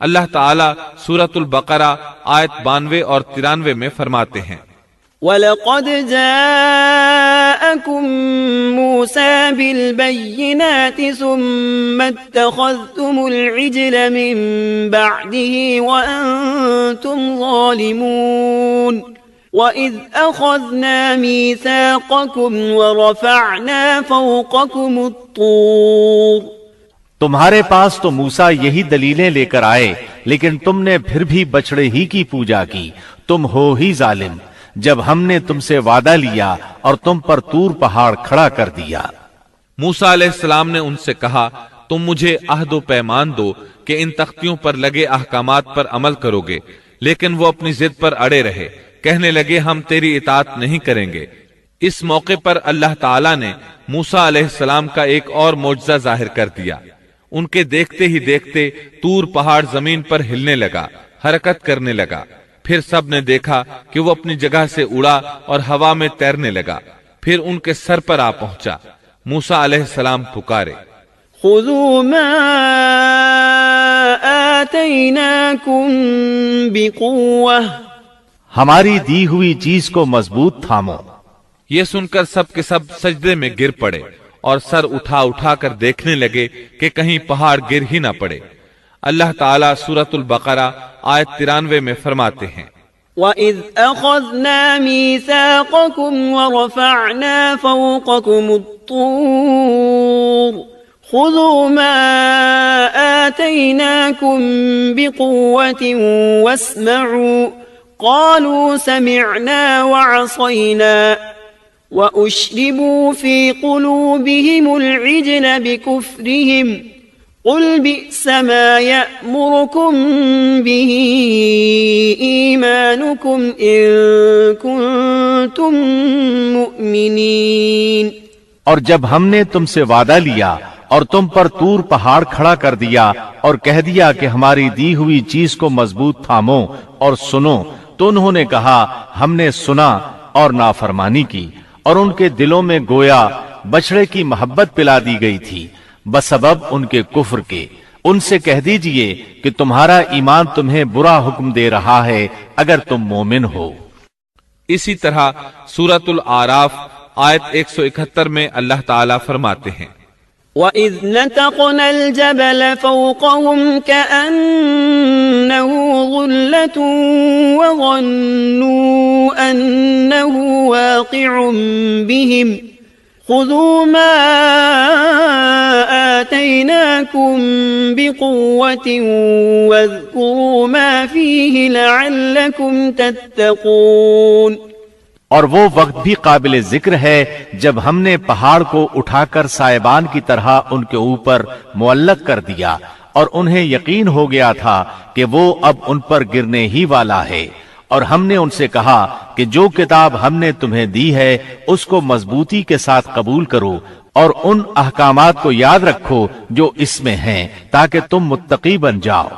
اللہ تعالیٰ سورۃ البقرہ آیت 92 اور 93 میں فرماتے ہیں، وَلَقَدْ جَاءَكُم مُوسَى بِالْبَيِّنَاتِ ثُمَّ اتَّخَذْتُمُ الْعِجْلَ مِن بَعْدِهِ وَأَنتُمْ ظَالِمُونَ وَإِذْ أَخَذْنَا مِيثَاقَكُمْ وَرَفَعْنَا فَوْقَكُمُ الطُّورَ۔ تمہارے پاس تو موسیٰ یہی دلیلیں لے کر آئے، لیکن تم نے پھر بھی بچڑے ہی کی پوجا کی، تم ہو ہی ظالم، جب ہم نے تم سے وعدہ لیا اور تم پر طور پہاڑ کھڑا کر دیا۔ موسیٰ علیہ السلام نے ان سے کہا، تم مجھے عہد و پیمان دو کہ ان تختیوں پر لگے احکامات پر عمل کرو گے، لیکن وہ اپنی ضد پر اڑے رہے، کہنے لگے ہم تیری اطاعت نہیں کریں گے۔ اس موقع پر اللہ تعالیٰ نے موسیٰ علیہ السلام کا ایک اور معجزہ ظاہر کر دیا۔ ان کے دیکھتے ہی دیکھتے طور پہاڑ زمین پر ہلنے لگا، حرکت کرنے لگا۔ پھر سب نے دیکھا کہ وہ اپنی جگہ سے اڑا اور ہوا میں تیرنے لگا، پھر ان کے سر پر آ پہنچا۔ موسیٰ علیہ السلام پکارے، خذوا ما آتیناکم بقوة، ہماری دی ہوئی چیز کو مضبوط تھامو۔ یہ سن کر سب کے سب سجدے میں گر پڑے اور سر اٹھا اٹھا کر دیکھنے لگے کہ کہیں پہاڑ گر ہی نہ پڑے۔ اللہ تعالیٰ سورۃ البقرہ آیت 93 میں فرماتے ہیں، وَإِذْ أَخَذْنَا مِيثَاقَكُمْ وَرَفَعْنَا فَوْقَكُمُ الطُّورَ خُذُوا مَا آتَيْنَاكُمْ بِقُوَّةٍ وَاسْمَعُوا قَالُوا سَمِعْنَا وَعَصَيْنَا وَأُشْرِبُوا فِي قُلُوبِهِمُ الْعِجْلَ بِكُفْرِهِمْ قُلْ بِئْسَ مَا يَأْمُرُكُمْ بِهِ إِيمَانُكُمْ إِن كُنتُم مُؤْمِنِينَ۔ اور جب ہم نے تم سے وعدہ لیا اور تم پر طور پہاڑ کھڑا کر دیا اور کہہ دیا کہ ہماری دی ہوئی چیز کو مضبوط تھامو اور سنو، تو انہوں نے کہا ہم نے سنا اور نافرمانی کی، اور ان کے دلوں میں گویا بچڑے کی محبت پلا دی گئی تھی بسبب ان کے کفر کے۔ ان سے کہہ دیجئے کہ تمہارا ایمان تمہیں برا حکم دے رہا ہے اگر تم مومن ہو۔ اسی طرح سورۃ الاعراف آیت 171 میں اللہ تعالیٰ فرماتے ہیں، وَإِذْ نَتَقْنَا الْجَبَلَ فَوْقَهُمْ كَأَنَّهُ ظُلَّةٌ وَظَنُّوا أَنَّهُ وَاقِعٌ بِهِمْ خُذُوا مَا آتَيْنَاكُمْ بِقُوَّةٍ وَاذْكُرُوا مَا فِيهِ لَعَلَّكُمْ تَتَّقُونَ۔ اور وہ وقت بھی قابل ذکر ہے جب ہم نے پہاڑ کو اٹھا کر سائبان کی طرح ان کے اوپر معلق کر دیا، اور انہیں یقین ہو گیا تھا کہ وہ اب ان پر گرنے ہی والا ہے۔ اور ہم نے ان سے کہا کہ جو کتاب ہم نے تمہیں دی ہے اس کو مضبوطی کے ساتھ قبول کرو اور ان احکامات کو یاد رکھو جو اس میں ہیں، تاکہ تم متقی بن جاؤ۔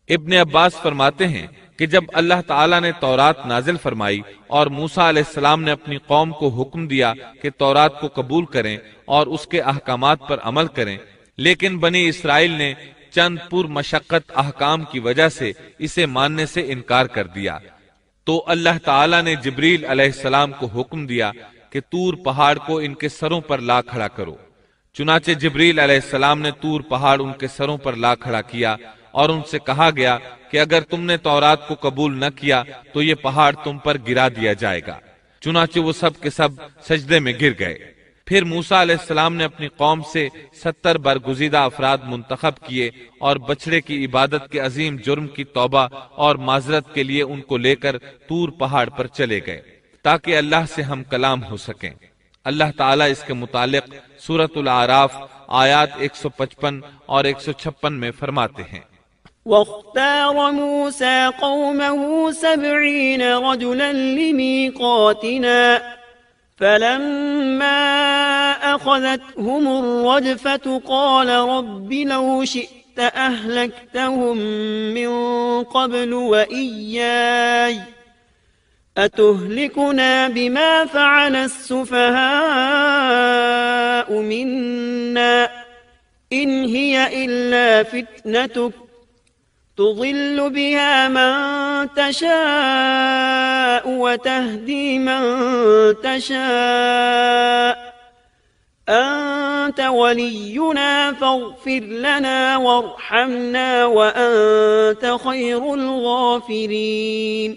ابن عباس فرماتے ہیں کہ جب اللہ تعالیٰ نے تورات نازل فرمائی اور موسیٰ علیہ السلام نے اپنی قوم کو حکم دیا کہ تورات کو قبول کریں اور اس کے احکامات پر عمل کریں، لیکن بنی اسرائیل نے چند پر مشقت احکام کی وجہ سے اسے ماننے سے انکار کر دیا، تو اللہ تعالیٰ نے جبریل علیہ السلام کو حکم دیا کہ طور پہاڑ کو ان کے سروں پر لا کھڑا کرو۔ چنانچہ جبریل علیہ السلام نے طور پہاڑ ان کے سروں پر لا کھڑا کیا، اور ان سے کہا گیا کہ اگر تم نے تورات کو قبول نہ کیا تو یہ پہاڑ تم پر گرا دیا جائے گا۔ چنانچہ وہ سب کے سب سجدے میں گر گئے۔ پھر موسیٰ علیہ السلام نے اپنی قوم سے 70 برگزیدہ افراد منتخب کیے اور بچڑے کی عبادت کے عظیم جرم کی توبہ اور معذرت کے لیے ان کو لے کر طور پہاڑ پر چلے گئے تاکہ اللہ سے ہم کلام ہو سکیں۔ اللہ تعالیٰ اس کے متعلق سورۃ الاعراف آیات 155 اور 156 میں فرماتے ہیں، واختار موسى قومه 70 رجلا لميقاتنا فلما أخذتهم الرجفة قال رب لو شئت أهلكتهم من قبل وإياي أتهلكنا بما فعل السفهاء منا إن هي إلا فتنتك تضل بها من تشاء وتهدي من تشاء أنت ولينا فاغفر لنا وارحمنا وأنت خير الغافرين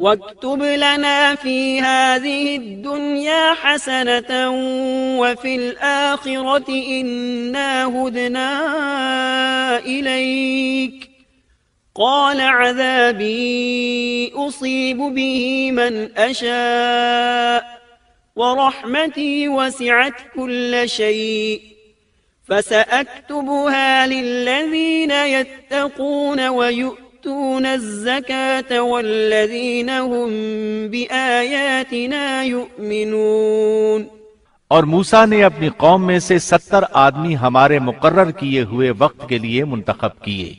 واكتب لنا في هذه الدنيا حسنة وفي الآخرة إنا هدنا إليك قال عذابي أصيب به من أشاء ورحمتي وسعت كل شيء فسأكتبها للذين يتقون ويؤتون الزكاة والذين هم بآياتنا يؤمنون۔ اور موسیٰ نے اپنی قوم میں سے 70 آدمی ہمارے مقرر کیے ہوئے وقت کے لیے منتخب کیے،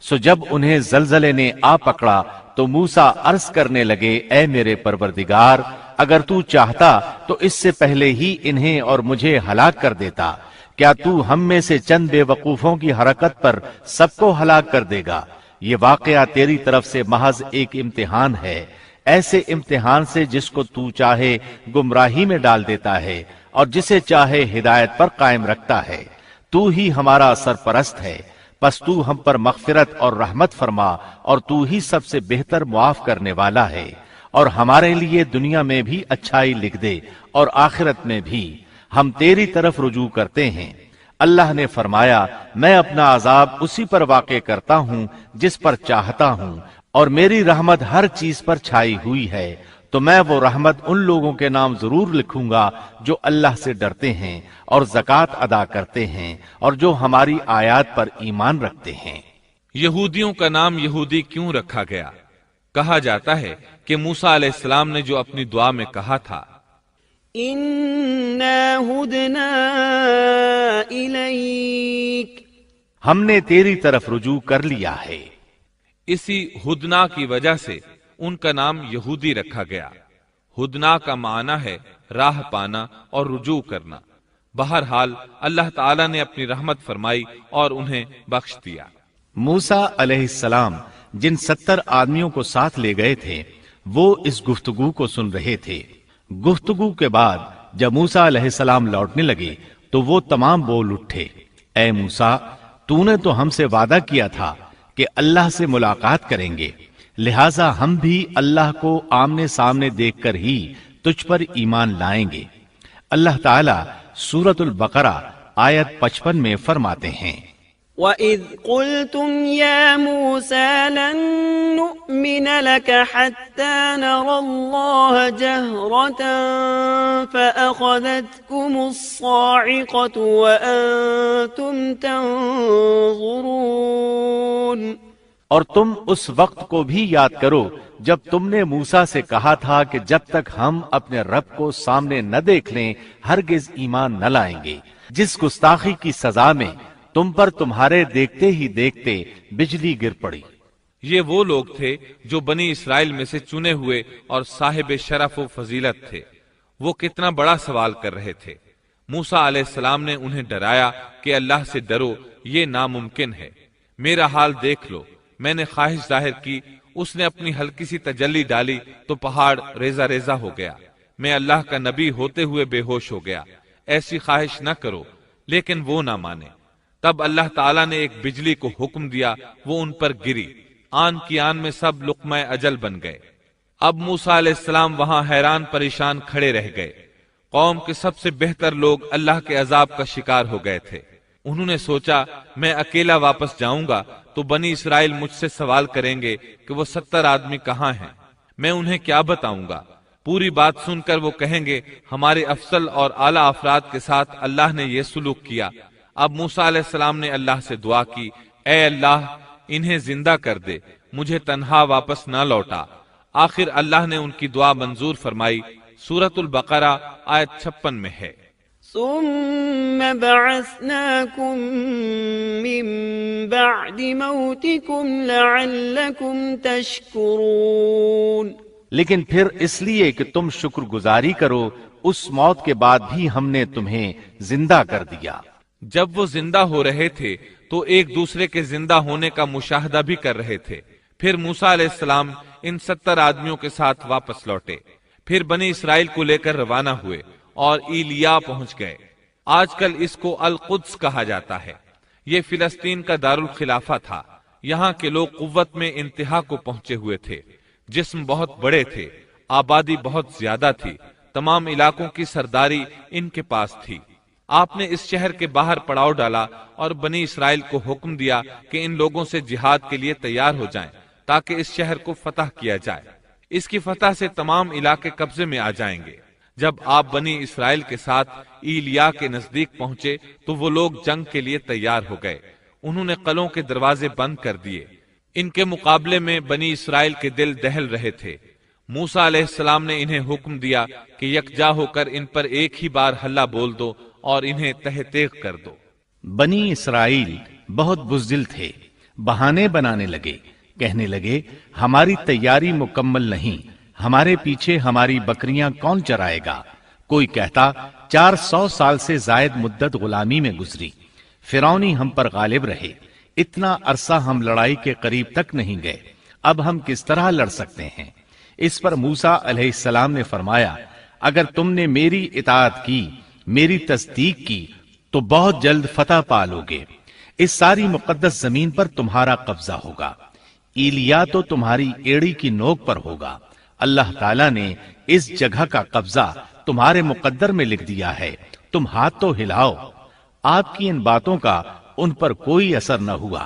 سو جب انہیں زلزلے نے آ پکڑا تو موسیٰ عرض کرنے لگے، اے میرے پروردگار، اگر تو چاہتا تو اس سے پہلے ہی انہیں اور مجھے ہلاک کر دیتا، کیا تو ہم میں سے چند بے وقوفوں کی حرکت پر سب کو ہلاک کر دے گا؟ یہ واقعہ تیری طرف سے محض ایک امتحان ہے، ایسے امتحان سے جس کو تو چاہے گمراہی میں ڈال دیتا ہے اور جسے چاہے ہدایت پر قائم رکھتا ہے۔ تو ہی ہمارا سرپرست ہے، پس تو ہم پر مغفرت اور رحمت فرما، اور تو ہی سب سے بہتر معاف کرنے والا ہے، اور ہمارے لیے دنیا میں بھی اچھائی لکھ دے اور آخرت میں بھی، ہم تیری طرف رجوع کرتے ہیں۔ اللہ نے فرمایا، میں اپنا عذاب اسی پر واقع کرتا ہوں جس پر چاہتا ہوں، اور میری رحمت ہر چیز پر چھائی ہوئی ہے، تو میں وہ رحمت ان لوگوں کے نام ضرور لکھوں گا جو اللہ سے ڈرتے ہیں اور زکوٰۃ ادا کرتے ہیں اور جو ہماری آیات پر ایمان رکھتے ہیں۔ یہودیوں کا نام یہودی کیوں رکھا گیا؟ کہا جاتا ہے کہ موسیٰ علیہ السلام نے جو اپنی دعا میں کہا تھا، اِنَّا هُدْنَا إِلَيْكَ، ہم نے تیری طرف رجوع کر لیا ہے، اسی ہدنا کی وجہ سے ان کا نام یہودی رکھا گیا۔ ہدنا کا معنی ہے راہ پانا اور رجوع کرنا۔ بہرحال اللہ تعالیٰ نے اپنی رحمت فرمائی اور انہیں بخش دیا۔ موسیٰ علیہ السلام جن 70 آدمیوں کو ساتھ لے گئے تھے وہ اس گفتگو کو سن رہے تھے۔ گفتگو کے بعد جب موسیٰ علیہ السلام لوٹنے لگے تو وہ تمام بول اٹھے، اے موسیٰ، تو نے تو ہم سے وعدہ کیا تھا کہ اللہ سے ملاقات کریں گے، لہٰذا ہم بھی اللہ کو آمنے سامنے دیکھ کر ہی تجھ پر ایمان لائیں گے۔ اللہ تعالیٰ سورۃ البقرہ آیت 55 میں فرماتے ہیں، وَإِذْ قُلْتُمْ يَا مُوسَى لَن نُّؤْمِنَ لَكَ حَتَّى نَرَى اللَّهَ جَهْرَةً فَأَخَذَتْكُمُ الصَّاعِقَةُ وَأَنتُمْ تَنظُرُونَ۔ اور تم اس وقت کو بھی یاد کرو جب تم نے موسیٰ سے کہا تھا کہ جب تک ہم اپنے رب کو سامنے نہ دیکھ لیں ہرگز ایمان نہ لائیں گے۔ جس گستاخی کی سزا میں تم پر تمہارے دیکھتے ہی دیکھتے بجلی گر پڑی۔ یہ وہ لوگ تھے جو بنی اسرائیل میں سے چنے ہوئے اور صاحب شرف و فضیلت تھے۔ وہ کتنا بڑا سوال کر رہے تھے۔ موسیٰ علیہ السلام نے انہیں ڈرایا کہ اللہ سے ڈرو، یہ ناممکن ہے۔ میرا حال دیکھ لو، میں نے خواہش ظاہر کی، اس نے اپنی ہلکی سی تجلی ڈالی تو پہاڑ ریزہ ریزہ ہو گیا، میں اللہ کا نبی ہوتے ہوئے بے ہوش ہو گیا۔ ایسی خواہش نہ کرو، لیکن وہ نہ مانے۔ تب اللہ تعالیٰ نے ایک بجلی کو حکم دیا، وہ ان پر گری، آن کی آن میں سب لقمہ اجل بن گئے۔ اب موسیٰ علیہ السلام وہاں حیران پریشان کھڑے رہ گئے۔ قوم کے سب سے بہتر لوگ اللہ کے عذاب کا شکار ہو گئے تھے۔ انہوں نے سوچا میں اکیلا واپس جاؤں گا تو بنی اسرائیل مجھ سے سوال کریں گے کہ وہ 70 آدمی کہاں ہیں، میں انہیں کیا بتاؤں گا؟ پوری بات سن کر وہ کہیں گے ہمارے افضل اور اعلیٰ افراد کے ساتھ اللہ نے یہ سلوک کیا۔ اب موسیٰ علیہ السلام نے اللہ سے دعا کی، اے اللہ انہیں زندہ کر دے، مجھے تنہا واپس نہ لوٹا۔ آخر اللہ نے ان کی دعا منظور فرمائی۔ سورۃ البقرہ آیت 56 میں ہے، ثم بعثناكم من بعد موتكم لعلكم تشكرون۔ لیکن پھر اس لیے کہ تم شکر گزاری کرو، اس موت کے بعد بھی ہم نے تمہیں زندہ کر دیا۔ جب وہ زندہ ہو رہے تھے تو ایک دوسرے کے زندہ ہونے کا مشاہدہ بھی کر رہے تھے۔ پھر موسیٰ علیہ السلام ان 70 آدمیوں کے ساتھ واپس لوٹے، پھر بنی اسرائیل کو لے کر روانہ ہوئے اور ایلیا پہنچ گئے۔ آج کل اس کو القدس کہا جاتا ہے۔ یہ فلسطین کا دارالخلافہ تھا۔ یہاں کے لوگ قوت میں انتہا کو پہنچے ہوئے تھے، جسم بہت بڑے تھے، آبادی بہت زیادہ تھی، تمام علاقوں کی سرداری ان کے پاس تھی۔ آپ نے اس شہر کے باہر پڑاؤ ڈالا اور بنی اسرائیل کو حکم دیا کہ ان لوگوں سے جہاد کے لیے تیار ہو جائیں تاکہ اس شہر کو فتح کیا جائے۔ اس کی فتح سے تمام علاقے قبضے میں آ جائیں گے۔ جب آپ بنی اسرائیل کے ساتھ ایلیا کے نزدیک پہنچے تو وہ لوگ جنگ کے لیے تیار ہو گئے۔ انہوں نے قلعوں کے دروازے بند کر دیے۔ ان کے مقابلے میں بنی اسرائیل کے دل دہل رہے تھے۔ موسیٰ علیہ السلام نے انہیں حکم دیا کہ یکجا ہو کر ان پر ایک ہی بار ہلہ بول دو اور انہیں تہ تیغ کر دو۔ بنی اسرائیل بہت بزدل تھے، بہانے بنانے لگے، کہنے لگے ہماری تیاری مکمل نہیں، ہمارے پیچھے ہماری بکریاں کون چرائے گا؟ کوئی کہتا 400 سال سے زائد مدت غلامی میں گزری، فرعونی ہم پر غالب رہے، اتنا عرصہ ہم لڑائی کے قریب تک نہیں گئے، اب ہم کس طرح لڑ سکتے ہیں؟ اس پر موسیٰ علیہ السلام نے فرمایا اگر تم نے میری اطاعت کی، میری تصدیق کی تو بہت جلد فتح پالو گے۔ اس ساری مقدس زمین پر تمہارا قبضہ ہوگا، ایلیا تو تمہاری ایڑی کی نوک پر ہوگا۔ اللہ تعالیٰ نے اس جگہ کا قبضہ تمہارے مقدر میں لکھ دیا ہے، تم ہاتھ تو ہلاؤ۔ آپ کی ان باتوں کا ان پر کوئی اثر نہ ہوا۔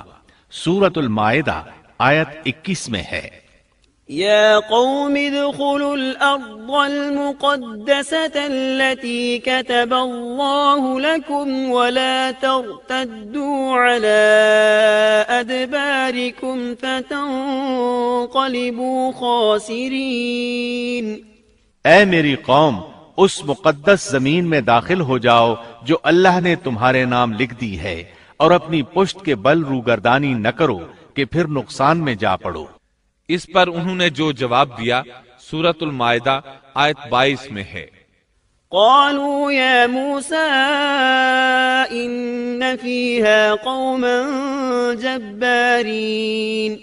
سورۃ المائدہ آیت 21 میں ہے، يا قوم ادخلوا الأرض المقدسة التي كتب الله لكم ولا ترتدوا على أدباركم فتنقلبوا خاسرين۔ اے میری قوم، اس مقدس زمین میں داخل ہو جاؤ جو اللہ نے تمہارے نام لکھ دی ہے، اور اپنی پشت کے بل روگردانی نہ کرو کہ پھر نقصان میں جا پڑو۔ اس پر انہوں نے جو جواب دیا سورۃ المائدہ آیت 22 میں ہے، قالوا يا موسى إن فيها قوما جبارين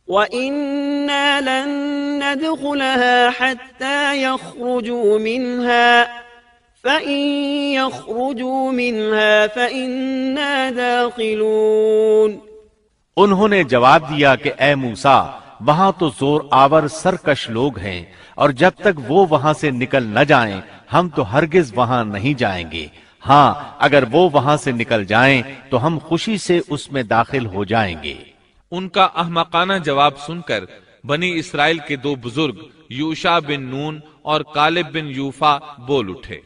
وإنا لن ندخلها حتى يخرجوا منها فإن يخرجوا منها فإنا داخلون۔ انہوں نے جواب دیا کہ اے موسیٰ، وہاں تو زور آور سرکش لوگ ہیں، اور جب تک وہ وہاں سے نکل نہ جائیں ہم تو ہرگز وہاں نہیں جائیں گے۔ ہاں اگر وہ وہاں سے نکل جائیں تو ہم خوشی سے اس میں داخل ہو جائیں گے۔ ان کا احمقانہ جواب سن کر بنی اسرائیل کے 2 بزرگ یوشع بن نون اور کالب بن یوفا بول اٹھے،